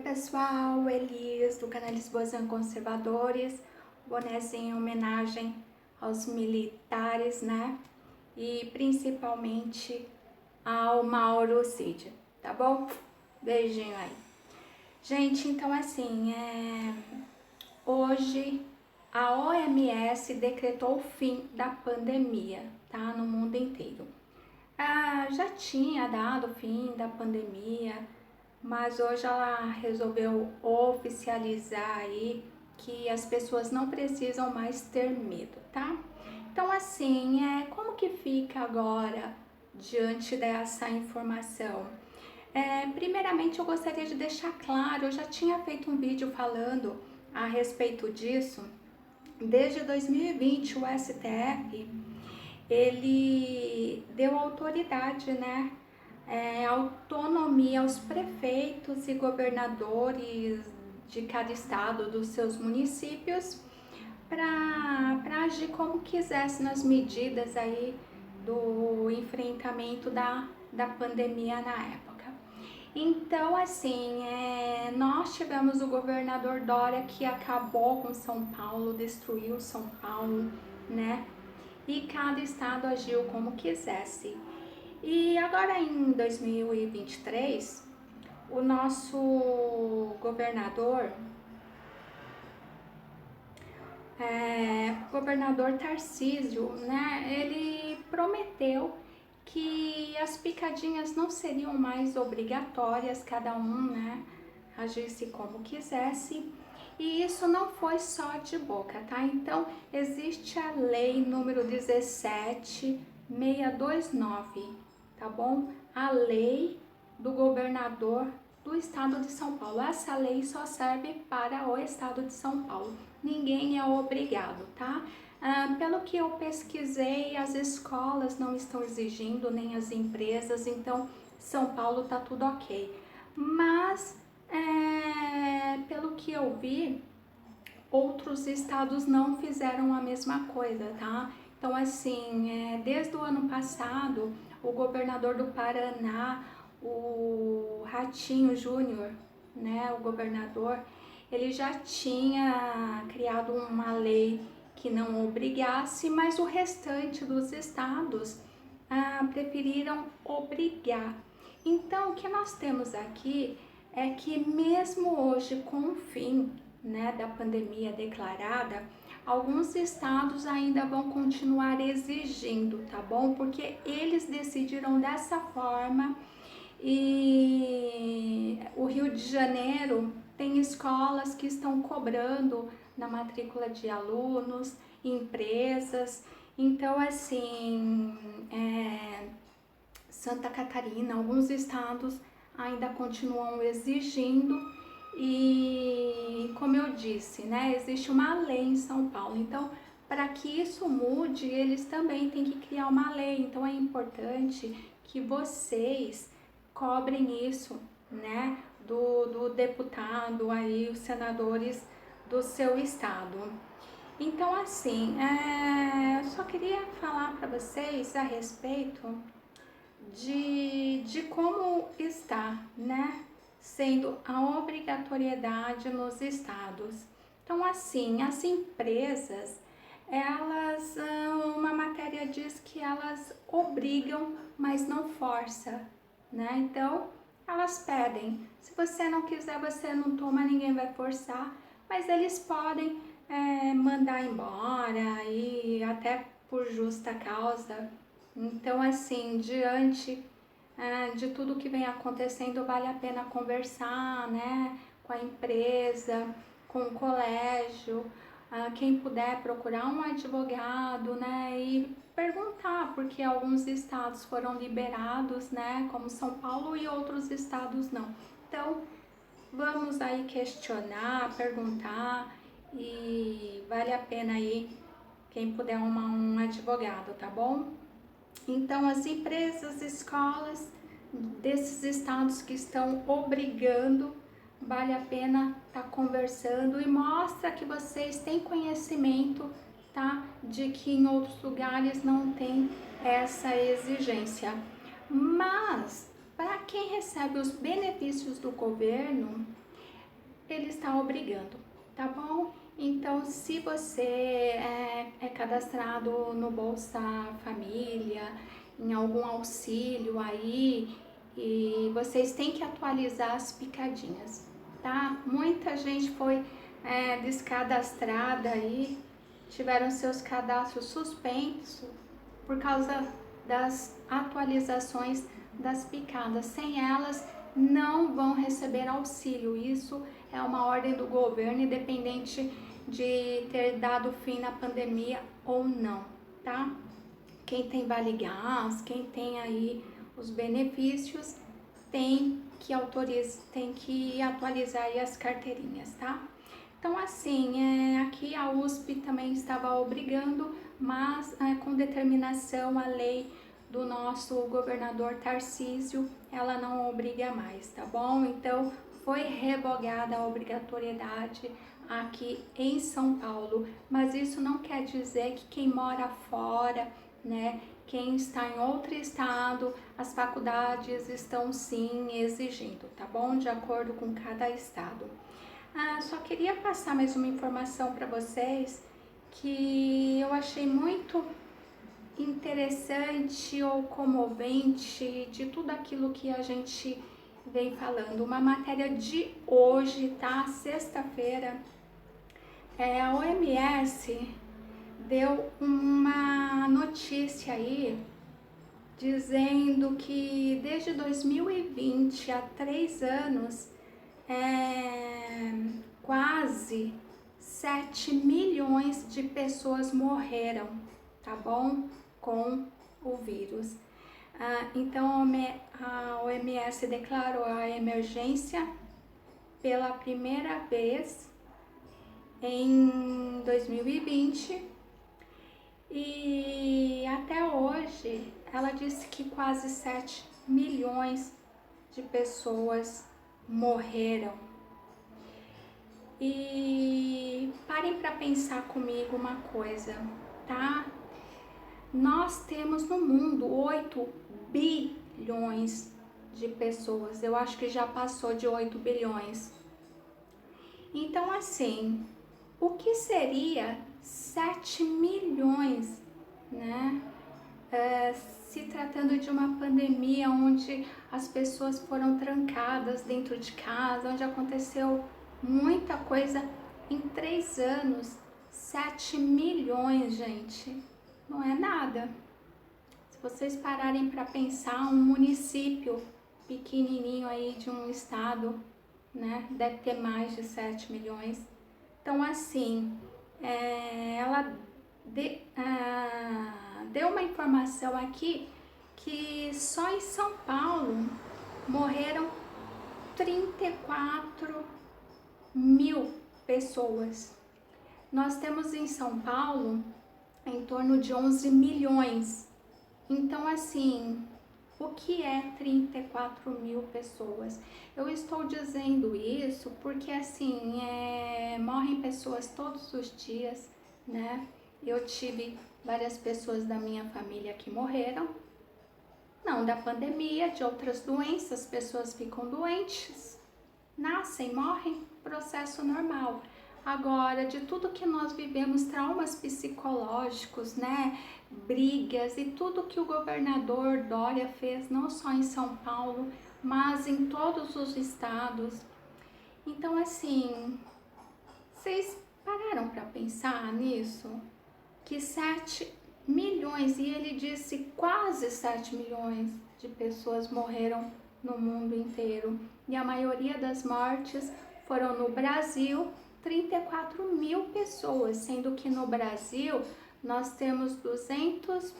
pessoal, Elias do canal Lisboa Conservadores, bonezinho em homenagem aos militares, né? E principalmente ao Mauro Cid, tá bom? Beijinho aí. Gente, então assim, hoje a OMS decretou o fim da pandemia, tá? No mundo inteiro. Já tinha dado o fim da pandemia, mas hoje ela resolveu oficializar aí que as pessoas não precisam mais ter medo, tá? Então assim, como que fica agora diante dessa informação? Primeiramente eu gostaria de deixar claro, eu já tinha feito um vídeo falando a respeito disso. Desde 2020 o STF, ele deu autoridade, né? Autonomia aos prefeitos e governadores de cada estado, dos seus municípios, para agir como quisesse nas medidas aí do enfrentamento da pandemia na época. Então, assim, nós tivemos o governador Dória, que acabou com São Paulo, destruiu São Paulo, né? E cada estado agiu como quisesse. E agora em 2023, o nosso governador Tarcísio, né, ele prometeu que as picadinhas não seriam mais obrigatórias, cada um, né, agisse como quisesse. E isso não foi só de boca, tá? Então, existe a lei número 17629, tá bom? A lei do governador do estado de São Paulo. Essa lei só serve para o estado de São Paulo. Ninguém é obrigado, tá? Pelo que eu pesquisei, as escolas não estão exigindo, nem as empresas, então São Paulo tá tudo ok. Mas, pelo que eu vi, outros estados não fizeram a mesma coisa, tá? Então, assim, desde o ano passado, o governador do Paraná, o Ratinho Júnior, né, o governador, ele já tinha criado uma lei que não obrigasse, mas o restante dos estados preferiram obrigar. Então, o que nós temos aqui é que mesmo hoje, com o fim, né, da pandemia declarada, alguns estados ainda vão continuar exigindo, tá bom? Porque eles decidiram dessa forma. E o Rio de Janeiro tem escolas que estão cobrando na matrícula de alunos, empresas. Então, assim, Santa Catarina, alguns estados ainda continuam exigindo. E como eu disse, né, existe uma lei em São Paulo. Então, para que isso mude, eles também têm que criar uma lei. Então, é importante que vocês cobrem isso, né, do deputado aí, os senadores do seu estado. Então, assim, eu só queria falar para vocês a respeito de como está, né, sendo a obrigatoriedade nos estados. Então, assim, as empresas, elas, uma matéria diz que elas obrigam, mas não força, né? Então, elas pedem. Se você não quiser, você não toma, ninguém vai forçar, mas eles podem mandar embora e até por justa causa. Então, assim, diante de tudo que vem acontecendo, vale a pena conversar, né, com a empresa, com o colégio, quem puder procurar um advogado, né, e perguntar, porque alguns estados foram liberados, né, como São Paulo, e outros estados não. Então, vamos aí questionar, perguntar, e vale a pena aí quem puder arrumar um advogado, tá bom? Então, as empresas, escolas desses estados que estão obrigando, vale a pena estar conversando e mostra que vocês têm conhecimento, tá? De que em outros lugares não tem essa exigência. Mas, para quem recebe os benefícios do governo, ele está obrigando, tá bom? Então, se você é cadastrado no Bolsa Família, em algum auxílio aí, e vocês têm que atualizar as picadinhas, tá? Muita gente foi descadastrada aí, tiveram seus cadastros suspensos por causa das atualizações das picadas. Sem elas, não vão receber auxílio. Isso é uma ordem do governo, independente de ter dado fim na pandemia ou não, tá? Quem tem Vale Gás, quem tem aí os benefícios, tem que atualizar aí as carteirinhas, tá? Então, assim, aqui a USP também estava obrigando, mas com determinação a lei do nosso governador Tarcísio, ela não obriga mais, tá bom? Então, foi revogada a obrigatoriedade aqui em São Paulo, mas isso não quer dizer que quem mora fora, né, quem está em outro estado, as faculdades estão sim exigindo, tá bom? De acordo com cada estado. Só queria passar mais uma informação para vocês que eu achei muito interessante ou comovente de tudo aquilo que a gente vem falando. Uma matéria de hoje, tá? Sexta-feira, a OMS deu uma notícia aí dizendo que desde 2020 a 3 anos, quase 7 milhões de pessoas morreram, tá bom? Com o vírus. Então a OMS declarou a emergência pela primeira vez em 2020 e até hoje ela disse que quase 7 milhões de pessoas morreram. E parem para pensar comigo uma coisa, tá? Nós temos no mundo 8 bilhões de pessoas. Eu acho que já passou de 8 bilhões. Então, assim, o que seria 7 milhões, né? Se tratando de uma pandemia onde as pessoas foram trancadas dentro de casa, onde aconteceu muita coisa em 3 anos, 7 milhões, gente, não é nada. Se vocês pararem para pensar, um município pequenininho aí de um estado, né, deve ter mais de 7 milhões. Então, assim, ela deu uma informação aqui que só em São Paulo morreram 34 mil pessoas. Nós temos em São Paulo em torno de 11 milhões. Então, assim, o que é 34 mil pessoas? Eu estou dizendo isso porque, assim, morrem pessoas todos os dias, né? Eu tive várias pessoas da minha família que morreram, não da pandemia, de outras doenças, pessoas ficam doentes, nascem, morrem, processo normal. Agora, de tudo que nós vivemos, traumas psicológicos, né, brigas e tudo que o governador Dória fez, não só em São Paulo, mas em todos os estados. Então, assim, vocês pararam para pensar nisso? Que 7 milhões, e ele disse quase 7 milhões de pessoas morreram no mundo inteiro. E a maioria das mortes foram no Brasil, 34 mil pessoas, sendo que no Brasil nós temos 200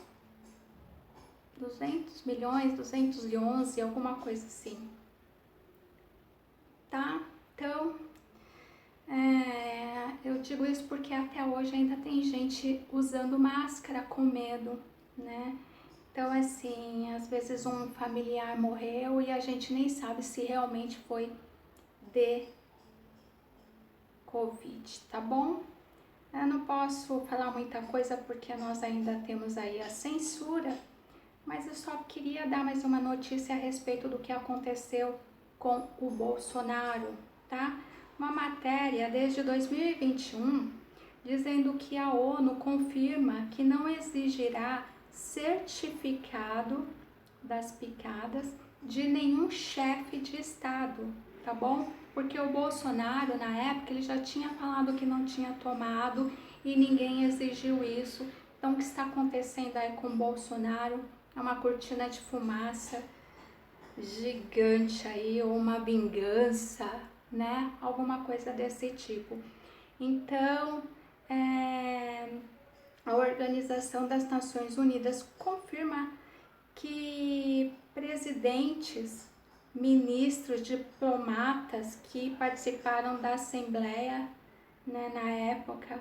milhões, 211, alguma coisa assim, tá? Então, eu digo isso porque até hoje ainda tem gente usando máscara com medo, né? Então, assim, às vezes um familiar morreu e a gente nem sabe se realmente foi de Covid, tá bom? Eu não posso falar muita coisa porque nós ainda temos aí a censura, mas eu só queria dar mais uma notícia a respeito do que aconteceu com o Bolsonaro, tá? uma matéria desde 2021 dizendo que a ONU confirma que não exigirá certificado das picadas de nenhum chefe de Estado, tá bom? Porque o Bolsonaro, na época, ele já tinha falado que não tinha tomado e ninguém exigiu isso. Então, o que está acontecendo aí com o Bolsonaro é uma cortina de fumaça gigante aí, ou uma vingança, né? Alguma coisa desse tipo. Então, a Organização das Nações Unidas confirma que presidentes, ministros, diplomatas que participaram da Assembleia, né, na época,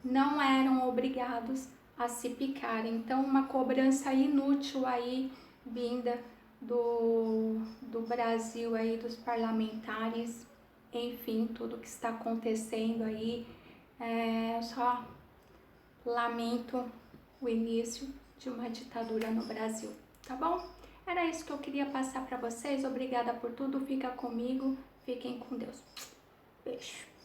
não eram obrigados a se picar. Então, uma cobrança inútil aí vinda do Brasil aí, dos parlamentares, enfim, tudo que está acontecendo aí. Eu só lamento o início de uma ditadura no Brasil, tá bom? Era isso que eu queria passar para vocês. Obrigada por tudo. Fica comigo. Fiquem com Deus. Beijo.